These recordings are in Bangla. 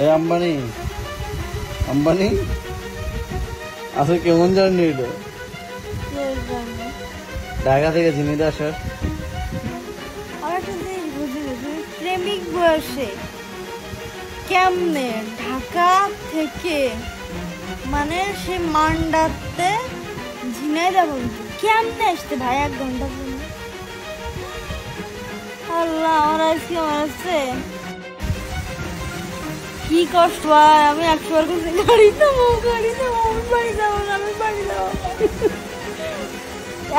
এই আম্বানি আম্বানি আসলে কেমন জার্নি এটা? ঢাকা থেকে ঝিনাইদহ আসার প্রেমিক বয়সে কেমনে ঢাকা থেকে মানে সে মান্ডাতে ঝিনাইদহ কেমনে আসতে ভাই 1 ঘন্টা পর? আল্লাহ আমার আজকে মারছে কি কষ্ট ভাই। আমি 100 বার করছি গাড়ি থামো আমি বাড়ি যাবো না, আমি বাড়ি যাবো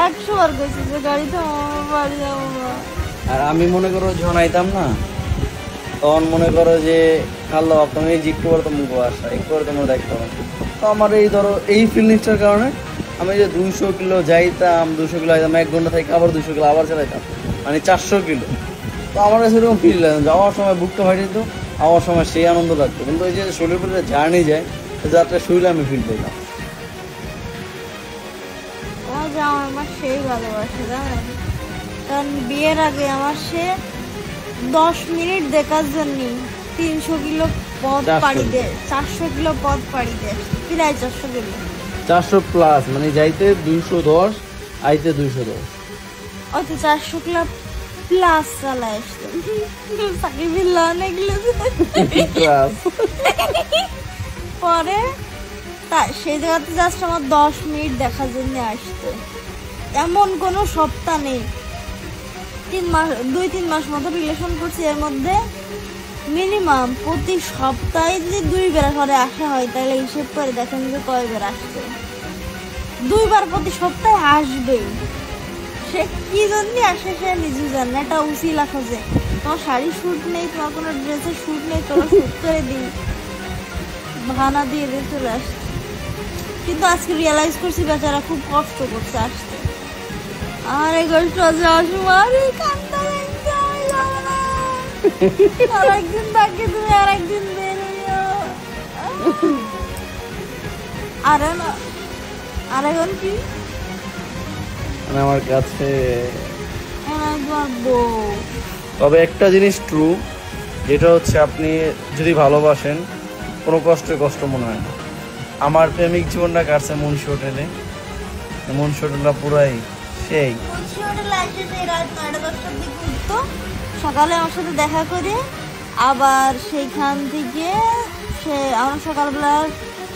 100 বার করছি যে গাড়ি থামো আমি বাড়ি যাবো না। আর আমি মনে করো যখন আইতাম না তখন মনে করো যে খাল্লা ভাবতাম এই যে একটু করে তো মুখ আসা একটু করে তোমরা দেখতে পাবো। তো আমার এই ধরো এই ফিলিংসটার কারণে আমি যে 200 কিলো যাইতাম 200 কিলো আইতাম 1 ঘন্টা থেকে আবার 200 কিলো আবার চালাইতাম মানে 400 কিলো। তো আমার কাছে এরকম ফিল লাগতো যাওয়ার সময় বুকটা ফাটে দিত, আমার সময় সেই আনন্দ লাগতো। কিন্তু ওই যে শরীরের উপরে জার্নি যায় যাত্রা শরীরে আমি ফিল পেলাম। আমার সেই ভালোবাসে জানেন, কারণ বিয়ের আগে আমার সে 10 মিনিট দেখার জন্য 300 কিলো পথ পাড়ি দেয়, 400 কিলো পথ পাড়ি দেয়, প্রায় 400 কিলো 400 প্লাস মানে যাইতে 210 আইতে 210 অত 400 কিলো প্লাস চালায় আসতো পরে সেই জায়গাতে জাস্ট আমার 10 মিনিট দেখার জন্য আসতো। এমন কোনো সপ্তাহ নেই, 2-3 মাস মতো রিলেশন করছি, এর মধ্যে মিনিমাম প্রতি সপ্তাহে যদি 2 বার করে আসা হয় তাহলে হিসেব করে দেখেন যে কয় বার আসছে। 2 বার প্রতি সপ্তাহে আসবেই। সে কি জন্য আসে সে নিজে জানে, এটা উচিলা খোঁজে। তোমার শাড়ি শুট নেই, তোমার কোনো ড্রেসের শুট নেই, তোরা শুট করে দিই ভানা দিয়ে দিয়ে চলে আসছে। কিন্তু আজকে রিয়েলাইজ করছি বেচারা খুব কষ্ট করছে আসতে। আর এই কষ্ট যাওয়ার সময় আর একদিন থাকে তুমি আর একদিন বেরোইও। আরে না আর এখন কি আমার কাছে বউ। তবে একটা জিনিস ট্রু, যেটা হচ্ছে আপনি যদি ভালোবাসেন কোনো কষ্ট মনে হয় না। আমার প্রেমিক জীবনটা কাটছে মুন্সি হোটেলে। মুন্সি হোটেলটা পুরাই সেই সকালে আমার সাথে দেখা করে আবার সেইখান থেকে আমরা সকালবেলা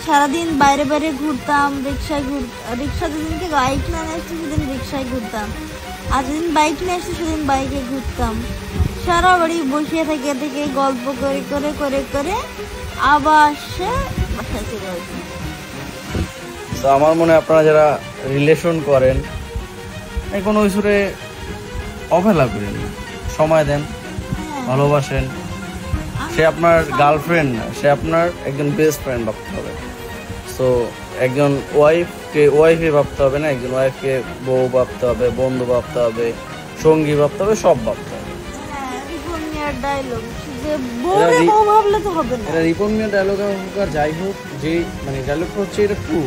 সারাদিন বাইরে বাইরে ঘুরতাম, রিক্সা যেদিনকে বাইক না আসছি সেদিন রিক্সায় ঘুরতাম, আর যেদিন বাইক নিয়ে আসছি সেদিন বাইকে ঘুরতাম। সারা বাড়ি বসিয়ে থেকে গল্প করে করে করে করে আবার সে বাসায় চলে আসবে। তো আমার মনে হয় আপনারা যারা রিলেশন করেন কোনো কিছুরে অবহেলা করেন না, সময় দেন, ভালোবাসেন। সে আপনার গার্লফ্রেন্ড না, সে আপনার একজন বেস্ট ফ্রেন্ড ভাবতে হবে। সো একজন ওয়াইফে ভাবতে হবে না, একজন ওয়াইফকে বউ ভাবতে হবে, বন্ধু ভাবতে হবে, সঙ্গী ভাবতে হবে, সব ভাবতে হবে। রিপন মিয়ার ডায়লগ হোক আর যাই হোক, যে মানে ডায়লগটা হচ্ছে এটা ট্রু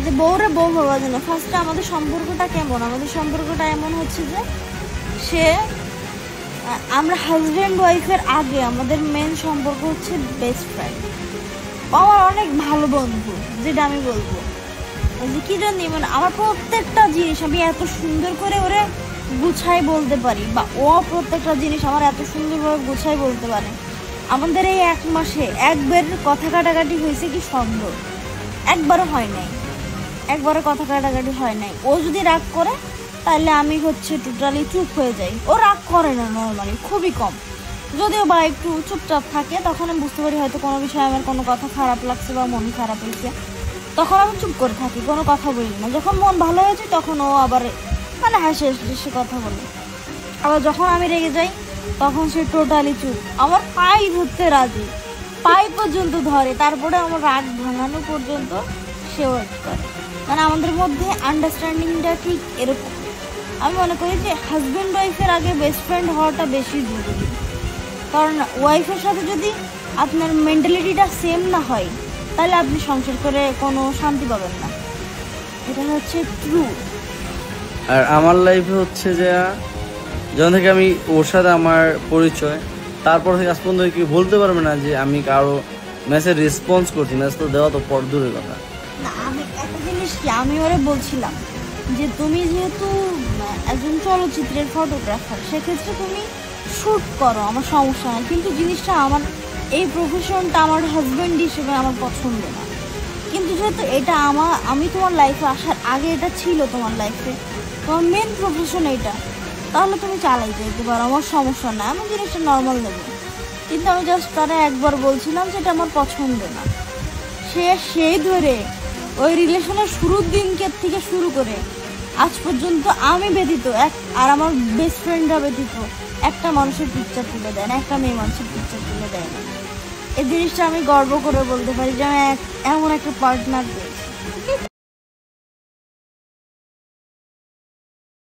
যে বউরে বউ ভাবা যায় না। ফার্স্টে আমাদের সম্পর্কটা কেমন, আমাদের সম্পর্কটা এমন হচ্ছে যে আমরা হাজব্যান্ড ওয়াইফের আগে আমাদের মেন সম্পর্ক হচ্ছে বেস্ট ফ্রেন্ড। আমার অনেক ভালো বন্ধু, যেটা আমি বলবো যে কি জানি মানে আমার প্রত্যেকটা জিনিস আমি এত সুন্দর করে ওরে গুছাই বলতে পারি, বা ও প্রত্যেকটা জিনিস আমার এত সুন্দরভাবে গুছাই বলতে পারে। আমাদের এই 1 মাসে একবার কথা কাটাকাটি হয়েছে কি সন্দেহ? একবারও হয় নাই, একবারও কথা কাটাকাটি হয় নাই। ও যদি রাগ করে তাহলে আমি টোটালি চুপ হয়ে যাই। ও রাগ করে না নর্মালি, খুবই কম। যদিও বা একটু চুপচাপ থাকে তখন আমি বুঝতে পারি হয়তো কোনো বিষয়ে আমার কোনো কথা খারাপ লাগছে বা মন খারাপ হয়েছে, তখন আমি চুপ করে থাকি, কোনো কথা বলি না। যখন মন ভালো হয়েছে তখন ও আবার মানে হাসে হেসে কথা বলে। আবার যখন আমি রেগে যাই তখন সে টোটালি চুপ, আমার পাই ধরতে রাজি, পাই পর্যন্ত ধরে, তারপরে আমার রাগ ভাঙানো পর্যন্ত সে ওয়েট করে। মানে আমাদের মধ্যে আন্ডারস্ট্যান্ডিংটা ঠিক এরকম। আমি মনে করি যে হাজব্যান্ড ওয়াইফের আগে বেস্ট ফ্রেন্ড হওয়াটা বেশি জরুরি, কারণ ওয়াইফের সাথে যদি আপনার মেন্টালিটিটা সেম না হয় তাহলে আপনি সংসার করে কোনো শান্তি পাবেন না। এটা হচ্ছে ট্রু। আর আমার লাইফে হচ্ছে যে যখন থেকে আমি ওর সাথে আমার পরিচয়, তারপর থেকে আজ পর্যন্ত কি বলতে পারবে না যে আমি কারো মেসেজ রেসপন্স করছি? মেসেজ তো দেওয়া তো পর দূরের কথা। না আমি একটা জিনিস কি আমি ওরে বলছিলাম যে তুমি যেহেতু একজন চলচ্চিত্রের ফটোগ্রাফার, সেক্ষেত্রে তুমি শ্যুট করো, আমার সমস্যা নেই, কিন্তু জিনিসটা আমার এই প্রফেশনটা আমার হাজব্যান্ড হিসেবে আমার পছন্দ না। কিন্তু যেহেতু এটা আমি তোমার লাইফে আসার আগে এটা ছিল, তোমার লাইফে তোমার মেন প্রফেশন এটা, তাহলে তুমি চালাই যেতে পারো, আমার সমস্যা না, আমি জিনিসটা নর্মাল নেব। কিন্তু আমি জাস্ট তারা একবার বলছিলাম যে এটা আমার পছন্দ না। সেই ধরে ওই রিলেশনের শুরুর দিনকে থেকে শুরু করে আজ পর্যন্ত আমি ব্যতীত আর আমার বেস্ট ফ্রেন্ডরা ব্যতীত একটা মানুষের পিকচার তুলে দেয় না, একটা মেয়ে মানুষের পিকচার তুলে দেয় না। এই জিনিসটা আমি গর্ব করে বলতে পারি যে আমি এমন একটা পার্টনার পেয়েছি।